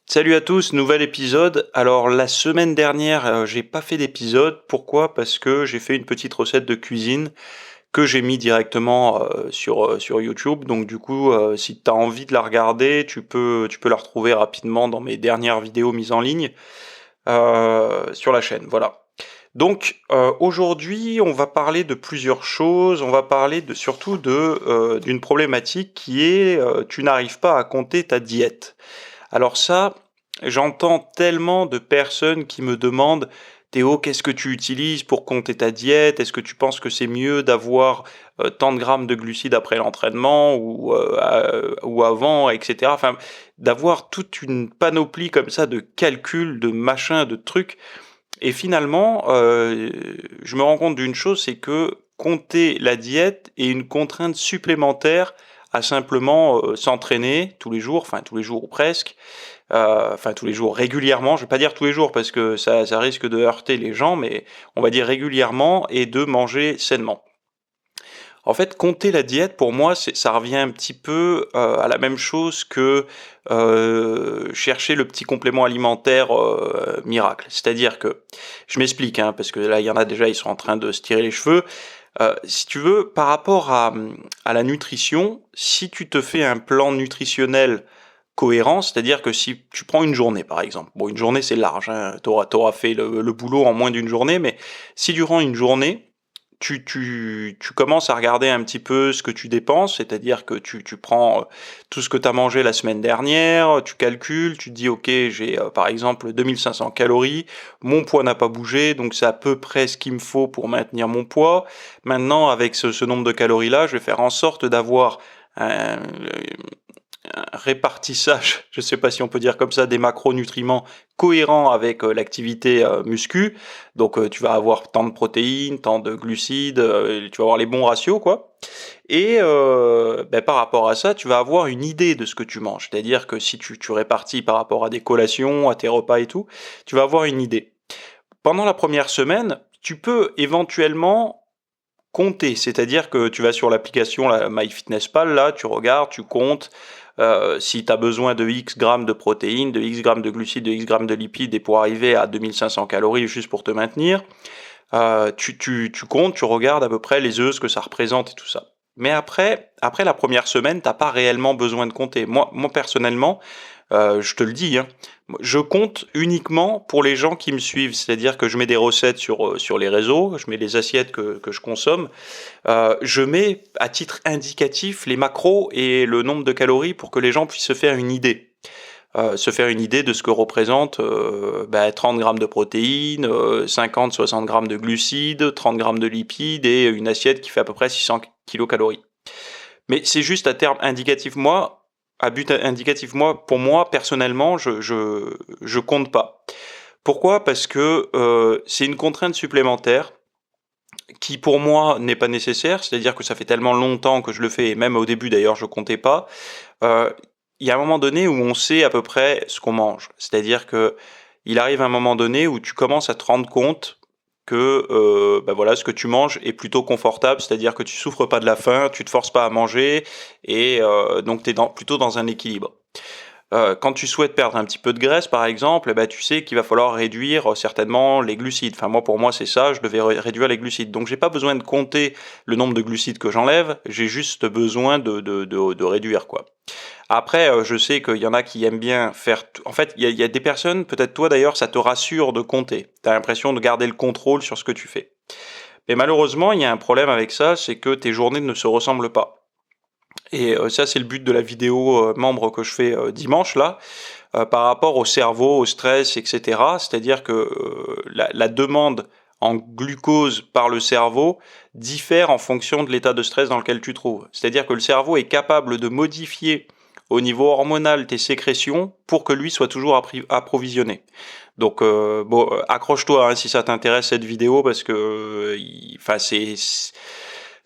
Salut à tous, nouvel épisode. Alors la semaine dernière, j'ai pas fait d'épisode. Pourquoi? Parce que j'ai fait une petite recette de cuisine que j'ai mis directement sur YouTube. Donc du coup, si tu as envie de la regarder, tu peux la retrouver rapidement dans mes dernières vidéos mises en ligne sur la chaîne. Voilà. Donc aujourd'hui, on va parler de plusieurs choses. On va parler surtout d'une problématique qui est tu n'arrives pas à compter ta diète. Alors ça, j'entends tellement de personnes qui me demandent: «Théo, qu'est-ce que tu utilises pour compter ta diète? Est-ce que tu penses que c'est mieux d'avoir, tant de grammes de glucides après l'entraînement ou avant?» et cetera. Enfin, d'avoir toute une panoplie comme ça de calculs, de machins, de trucs et finalement, je me rends compte d'une chose, c'est que compter la diète est une contrainte supplémentaire à simplement, s'entraîner tous les jours, enfin tous les jours ou presque, enfin tous les jours, régulièrement, je vais pas dire tous les jours parce que ça risque de heurter les gens, mais on va dire régulièrement et de manger sainement. En fait, compter la diète pour moi, ça revient un petit peu, à la même chose que, chercher le petit complément alimentaire, miracle. C'est-à-dire que je m'explique, hein, parce que là, il y en a déjà, ils sont en train de se tirer les cheveux. Si tu veux, par rapport à la nutrition, si tu te fais un plan nutritionnel cohérent, c'est-à-dire que si tu prends une journée par exemple, bon une journée c'est large, hein, tu auras fait le boulot en moins d'une journée, mais si durant une journée, tu commences à regarder un petit peu ce que tu dépenses, c'est-à-dire que tu prends tout ce que tu as mangé la semaine dernière, tu calcules, tu te dis ok j'ai par exemple 2500 calories, mon poids n'a pas bougé, donc c'est à peu près ce qu'il me faut pour maintenir mon poids. Maintenant avec ce nombre de calories là, je vais faire en sorte d'avoir un, répartissage, je ne sais pas si on peut dire comme ça, des macronutriments cohérents avec l'activité muscu. Donc tu vas avoir tant de protéines, tant de glucides, tu vas avoir les bons ratios quoi. Et par rapport à ça, tu vas avoir une idée de ce que tu manges. C'est-à-dire que si tu répartis par rapport à des collations, à tes repas et tout, tu vas avoir une idée. Pendant la première semaine, tu peux éventuellement compter, c'est-à-dire que tu vas sur l'application MyFitnessPal, là, tu regardes, tu comptes, si tu as besoin de X grammes de protéines, de X grammes de glucides, de X grammes de lipides, et pour arriver à 2500 calories juste pour te maintenir, tu comptes, tu regardes à peu près les œufs, ce que ça représente et tout ça. Mais après la première semaine, t'as pas réellement besoin de compter. Moi personnellement, je te le dis, hein, je compte uniquement pour les gens qui me suivent. C'est-à-dire que je mets des recettes sur les réseaux, je mets les assiettes que je consomme, je mets à titre indicatif les macros et le nombre de calories pour que les gens puissent se faire une idée. Se faire une idée de ce que représente 30 grammes de protéines, 50-60 grammes de glucides, 30 grammes de lipides et une assiette qui fait à peu près 600 kilocalories. Mais c'est juste à terme indicatif. Moi, à but indicatif, moi, pour moi, personnellement, je compte pas. Pourquoi? Parce que c'est une contrainte supplémentaire qui pour moi n'est pas nécessaire, c'est-à-dire que ça fait tellement longtemps que je le fais, et même au début d'ailleurs je comptais pas, il y a un moment donné où on sait à peu près ce qu'on mange. C'est-à-dire que il arrive un moment donné où tu commences à te rendre compte que voilà, ce que tu manges est plutôt confortable, c'est-à-dire que tu souffres pas de la faim, tu te forces pas à manger, et donc tu es plutôt dans un équilibre. Quand tu souhaites perdre un petit peu de graisse, par exemple, eh ben, tu sais qu'il va falloir réduire certainement les glucides. Enfin, moi, pour moi, c'est ça, je devais réduire les glucides. Donc, j'ai pas besoin de compter le nombre de glucides que j'enlève, j'ai juste besoin de réduire, quoi. Après, je sais qu'il y en a qui aiment bien faire... En fait, il y a des personnes, peut-être toi d'ailleurs, ça te rassure de compter. Tu as l'impression de garder le contrôle sur ce que tu fais. Mais malheureusement, il y a un problème avec ça, c'est que tes journées ne se ressemblent pas. Et ça, c'est le but de la vidéo membre que je fais dimanche, là, par rapport au cerveau, au stress, etc. C'est-à-dire que la demande en glucose par le cerveau diffère en fonction de l'état de stress dans lequel tu te trouves. C'est-à-dire que le cerveau est capable de modifier au niveau hormonal tes sécrétions pour que lui soit toujours approvisionné. Donc accroche-toi hein, si ça t'intéresse cette vidéo parce que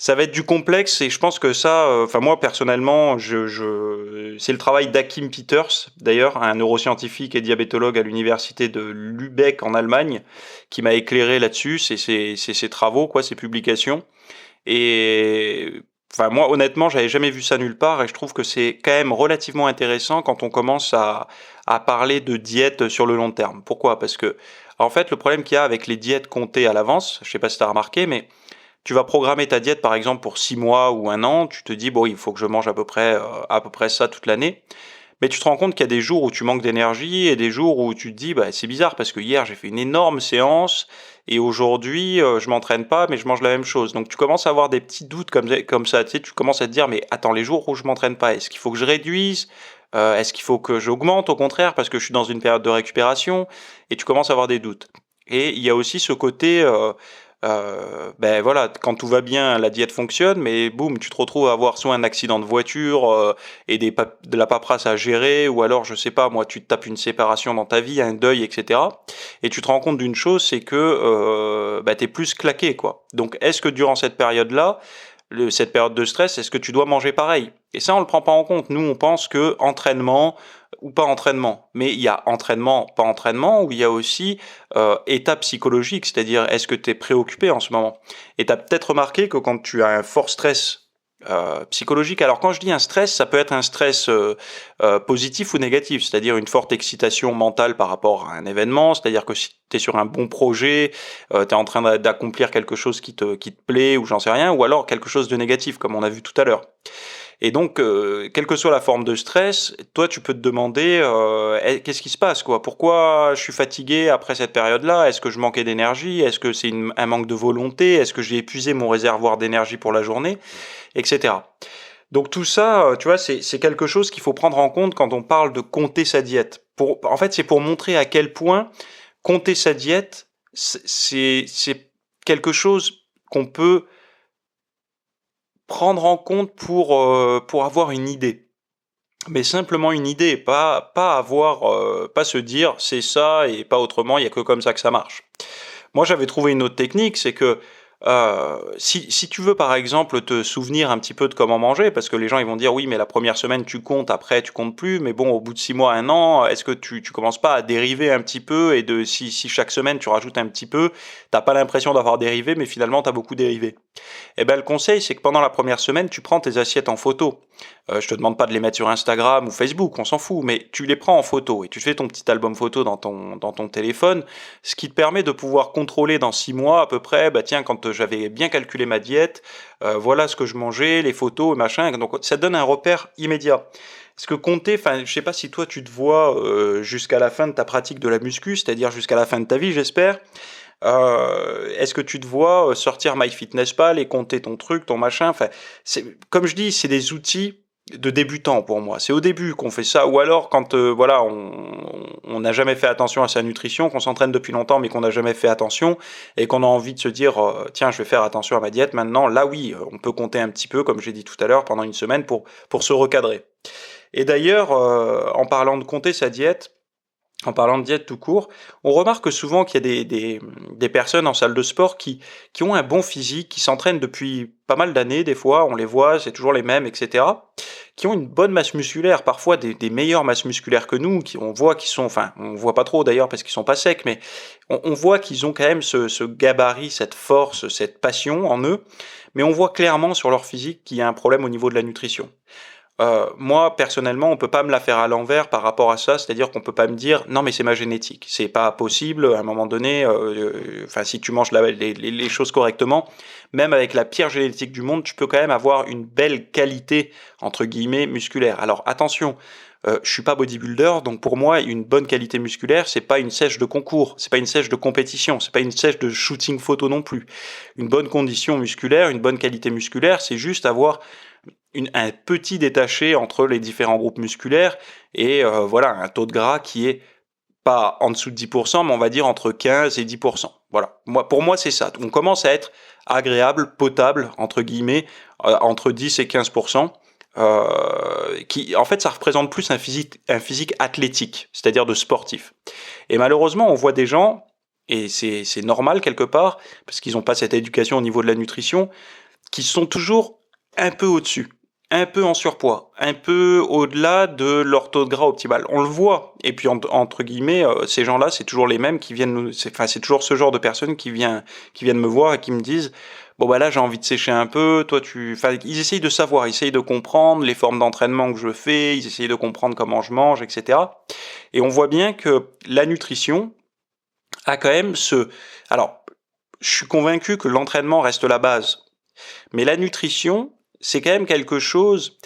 ça va être du complexe et je pense que ça, enfin moi personnellement, c'est le travail d'Akim Peters, d'ailleurs, un neuroscientifique et diabétologue à l'université de Lübeck en Allemagne, qui m'a éclairé là-dessus, c'est ses travaux, quoi, ses publications. Et Enfin, moi, honnêtement, j'avais jamais vu ça nulle part et je trouve que c'est quand même relativement intéressant quand on commence à parler de diète sur le long terme. Pourquoi? Parce que, en fait, le problème qu'il y a avec les diètes comptées à l'avance, je sais pas si tu as remarqué, mais tu vas programmer ta diète, par exemple, pour 6 mois ou 1 an. Tu te dis, bon, il faut que je mange à peu près ça toute l'année. Mais tu te rends compte qu'il y a des jours où tu manques d'énergie et des jours où tu te dis, bah, c'est bizarre parce que hier j'ai fait une énorme séance et aujourd'hui je m'entraîne pas mais je mange la même chose. Donc tu commences à avoir des petits doutes comme ça, tu sais, tu commences à te dire, mais attends, les jours où je m'entraîne pas, est-ce qu'il faut que je réduise? Est-ce qu'il faut que j'augmente au contraire parce que je suis dans une période de récupération? Et tu commences à avoir des doutes. Et il y a aussi ce côté, ben voilà, quand tout va bien, la diète fonctionne, mais boum, tu te retrouves à avoir soit un accident de voiture, et de la paperasse à gérer, ou alors, je sais pas, moi, tu te tapes une séparation dans ta vie, un deuil, etc. Et tu te rends compte d'une chose, c'est que bah, t'es plus claqué, quoi. Donc, est-ce que durant cette période-là, cette période de stress, est-ce que tu dois manger pareil? Et ça, on le prend pas en compte. Nous, on pense que entraînement ou pas entraînement. Mais il y a entraînement, pas entraînement, ou il y a aussi état psychologique, c'est-à-dire est-ce que tu es préoccupé en ce moment? Et tu as peut-être remarqué que quand tu as un fort stress psychologique, alors quand je dis un stress, ça peut être un stress positif ou négatif, c'est-à-dire une forte excitation mentale par rapport à un événement, c'est-à-dire que si tu es sur un bon projet, tu es en train d'accomplir quelque chose qui te plaît ou j'en sais rien, ou alors quelque chose de négatif comme on a vu tout à l'heure. Et donc, quelle que soit la forme de stress, toi, tu peux te demander qu'est-ce qui se passe, quoi? Pourquoi je suis fatigué après cette période-là? Est-ce que je manquais d'énergie? Est-ce que c'est un manque de volonté? Est-ce que j'ai épuisé mon réservoir d'énergie pour la journée? Etc. Donc tout ça, tu vois, c'est quelque chose qu'il faut prendre en compte quand on parle de compter sa diète. En fait, c'est pour montrer à quel point compter sa diète, c'est quelque chose qu'on peut prendre en compte pour avoir une idée. Mais simplement une idée, pas se dire c'est ça et pas autrement, il y a que comme ça que ça marche. Moi, j'avais trouvé une autre technique, c'est que si tu veux par exemple te souvenir un petit peu de comment manger, parce que les gens ils vont dire oui, mais la première semaine tu comptes, après tu comptes plus, mais bon, au bout de 6 mois, 1 an, est-ce que tu commences pas à dériver un petit peu et si chaque semaine tu rajoutes un petit peu, t'as pas l'impression d'avoir dérivé, mais finalement t'as beaucoup dérivé. Eh ben, le conseil, c'est que pendant la première semaine, tu prends tes assiettes en photo. Je te demande pas de les mettre sur Instagram ou Facebook, on s'en fout, mais tu les prends en photo et tu fais ton petit album photo dans ton téléphone, ce qui te permet de pouvoir contrôler dans 6 mois à peu près, bah tiens, quand j'avais bien calculé ma diète, voilà ce que je mangeais, les photos et machin, donc ça te donne un repère immédiat. Parce que compter, enfin, je sais pas si toi tu te vois jusqu'à la fin de ta pratique de la muscu, c'est-à-dire jusqu'à la fin de ta vie, j'espère. Est-ce que tu te vois sortir MyFitnessPal et compter ton truc, ton machin? Enfin, comme je dis, c'est des outils de débutants pour moi. C'est au début qu'on fait ça, ou alors quand voilà, on n'a jamais fait attention à sa nutrition, qu'on s'entraîne depuis longtemps mais qu'on n'a jamais fait attention et qu'on a envie de se dire tiens, je vais faire attention à ma diète maintenant. Là oui, on peut compter un petit peu, comme j'ai dit tout à l'heure, pendant une semaine pour se recadrer. Et d'ailleurs, en parlant de compter sa diète, en parlant de diète tout court, on remarque souvent qu'il y a des personnes en salle de sport qui ont un bon physique, qui s'entraînent depuis pas mal d'années, des fois, on les voit, c'est toujours les mêmes, etc., qui ont une bonne masse musculaire, parfois des meilleures masses musculaires que nous, on voit qu'ils sont, enfin, on voit pas trop d'ailleurs parce qu'ils sont pas secs, mais on voit qu'ils ont quand même ce gabarit, cette force, cette passion en eux, mais on voit clairement sur leur physique qu'il y a un problème au niveau de la nutrition. Moi, personnellement, on peut pas me la faire à l'envers par rapport à ça, c'est-à-dire qu'on peut pas me dire non mais c'est ma génétique, c'est pas possible. À un moment donné, enfin si tu manges les choses correctement, même avec la pire génétique du monde, tu peux quand même avoir une belle qualité entre guillemets musculaire. Alors attention, je suis pas bodybuilder, donc pour moi une bonne qualité musculaire, c'est pas une sèche de concours, c'est pas une sèche de compétition, c'est pas une sèche de shooting photo non plus. Une bonne condition musculaire, une bonne qualité musculaire, c'est juste avoir un petit détaché entre les différents groupes musculaires et voilà, un taux de gras qui est pas en dessous de 10%, mais on va dire entre 15 et 10%. Voilà. Pour moi, c'est ça. On commence à être agréable, potable, entre guillemets, entre 10 et 15%. Qui, en fait, ça représente plus un physique athlétique, c'est-à-dire de sportif. Et malheureusement, on voit des gens, et c'est normal quelque part, parce qu'ils n'ont pas cette éducation au niveau de la nutrition, qui sont toujours un peu au-dessus, un peu en surpoids, un peu au-delà de leur taux de gras optimal. On le voit. Et puis entre guillemets, ces gens-là, c'est toujours les mêmes qui viennent c'est toujours ce genre de personnes qui viennent me voir et qui me disent bon bah là j'ai envie de sécher un peu, toi enfin ils essayent de savoir, ils essayent de comprendre les formes d'entraînement que je fais, ils essayent de comprendre comment je mange, etc. Et on voit bien que la nutrition a quand même alors, je suis convaincu que l'entraînement reste la base, mais la nutrition, c'est quand même quelque chose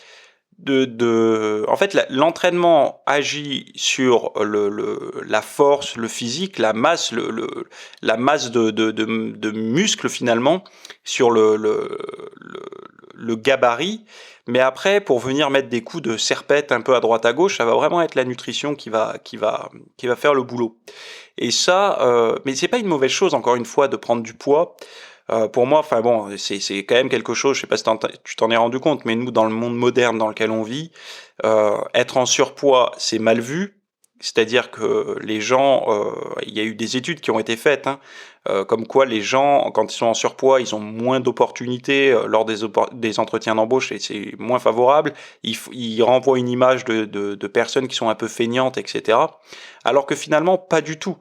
en fait, l'entraînement agit sur la force, le physique, la masse, la masse de muscles finalement, sur le gabarit. Mais après, pour venir mettre des coups de serpette un peu à droite à gauche, ça va vraiment être la nutrition qui va faire le boulot. Et ça, mais c'est pas une mauvaise chose, encore une fois, de prendre du poids. Pour moi, enfin bon, c'est quand même quelque chose, je sais pas si tu t'en es rendu compte, mais nous, dans le monde moderne dans lequel on vit, être en surpoids, c'est mal vu. C'est-à-dire que les gens, il y a eu des études qui ont été faites, hein, comme quoi les gens, quand ils sont en surpoids, ils ont moins d'opportunités lors des entretiens d'embauche et c'est moins favorable. Ils renvoient une image de personnes qui sont un peu feignantes, etc. Alors que finalement, pas du tout.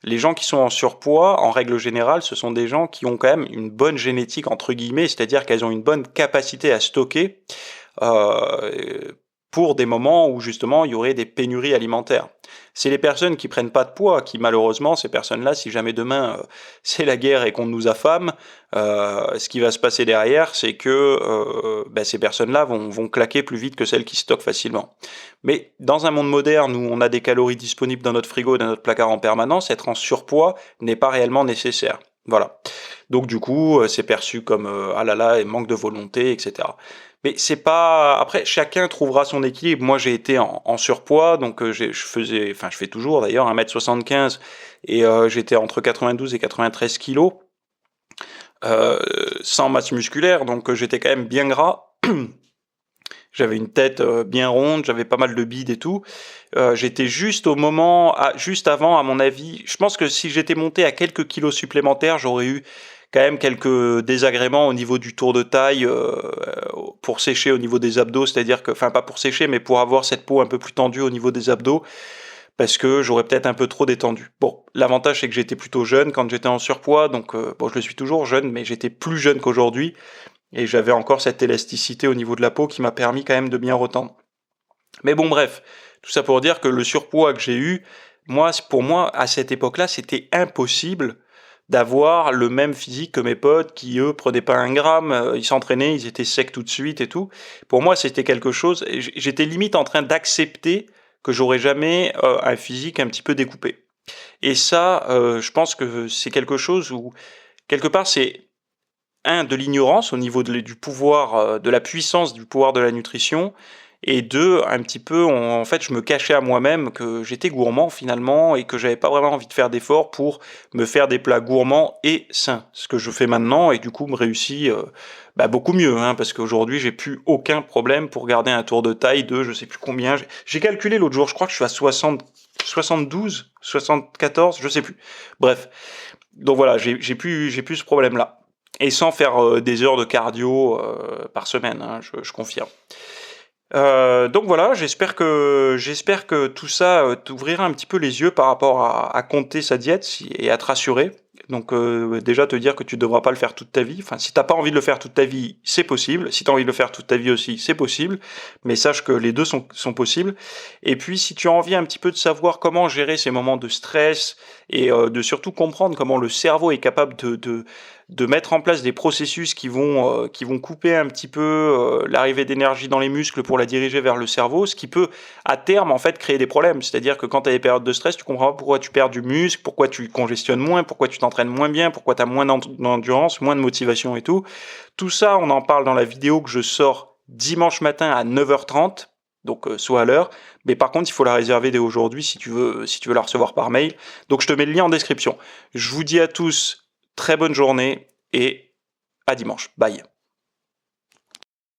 Les gens qui sont en surpoids, en règle générale, ce sont des gens qui ont quand même une bonne génétique, entre guillemets, c'est-à-dire qu'elles ont une bonne capacité à stocker euh, pour des moments où justement il y aurait des pénuries alimentaires. C'est les personnes qui prennent pas de poids qui malheureusement, ces personnes-là, si jamais demain c'est la guerre et qu'on nous affame, ce qui va se passer derrière, c'est que ces personnes-là vont claquer plus vite que celles qui stockent facilement. Mais dans un monde moderne où on a des calories disponibles dans notre frigo, dans notre placard en permanence, être en surpoids n'est pas réellement nécessaire. Voilà. Donc du coup, c'est perçu comme ah là là, manque de volonté, etc. Mais c'est pas. Après, chacun trouvera son équilibre. Moi, j'ai été en surpoids, donc je fais toujours d'ailleurs 1m75 et j'étais entre 92 et 93 kilos, sans masse musculaire, donc j'étais quand même bien gras. J'avais une tête bien ronde, j'avais pas mal de bide et tout. J'étais juste juste avant, à mon avis. Je pense que si j'étais monté à quelques kilos supplémentaires, j'aurais eu quand même quelques désagréments au niveau du tour de taille pour sécher au niveau des abdos, c'est-à-dire que, enfin pas pour sécher, mais pour avoir cette peau un peu plus tendue au niveau des abdos, parce que j'aurais peut-être un peu trop détendu. Bon, l'avantage c'est que j'étais plutôt jeune quand j'étais en surpoids, donc bon je le suis toujours jeune, mais j'étais plus jeune qu'aujourd'hui, et j'avais encore cette élasticité au niveau de la peau qui m'a permis quand même de bien retendre. Mais bon bref, tout ça pour dire que le surpoids que j'ai eu, pour moi, à cette époque-là, c'était impossible d'avoir le même physique que mes potes qui, eux, prenaient pas un gramme, ils s'entraînaient, ils étaient secs tout de suite et tout. Pour moi, c'était quelque chose, j'étais limite en train d'accepter que j'aurais jamais un physique un petit peu découpé. Et ça, je pense que c'est quelque chose où, quelque part, c'est de l'ignorance au niveau du pouvoir, de la puissance du pouvoir de la nutrition, et deux, un petit peu, en fait, je me cachais à moi-même que j'étais gourmand finalement et que j'avais pas vraiment envie de faire d'efforts pour me faire des plats gourmands et sains. Ce que je fais maintenant et du coup me réussit beaucoup mieux, hein, parce qu'aujourd'hui j'ai plus aucun problème pour garder un tour de taille de je sais plus combien. J'ai calculé l'autre jour, je crois que je suis à 72, 74, je sais plus. Bref, donc voilà, j'ai plus ce problème-là. Et sans faire des heures de cardio par semaine, hein, je confirme. Donc voilà, j'espère que tout ça t'ouvrira un petit peu les yeux par rapport à compter sa diète et à te rassurer. Donc déjà te dire que tu devras pas le faire toute ta vie. Enfin, si t'as pas envie de le faire toute ta vie, c'est possible. Si t'as envie de le faire toute ta vie aussi, c'est possible. Mais sache que les deux sont possibles. Et puis si tu as envie un petit peu de savoir comment gérer ces moments de stress et de surtout comprendre comment le cerveau est capable de mettre en place des processus qui vont couper un petit peu l'arrivée d'énergie dans les muscles pour la diriger vers le cerveau, ce qui peut à terme en fait créer des problèmes. C'est-à-dire que quand tu as des périodes de stress, tu comprends pas pourquoi tu perds du muscle, pourquoi tu congestionnes moins, pourquoi tu t'entraînes moins bien, pourquoi tu as moins d'endurance, moins de motivation et tout. Tout ça, on en parle dans la vidéo que je sors dimanche matin à 9h30. Donc soit à l'heure, mais par contre il faut la réserver dès aujourd'hui si tu veux la recevoir par mail. Donc je te mets le lien en description. Je vous dis à tous très bonne journée et à dimanche. Bye.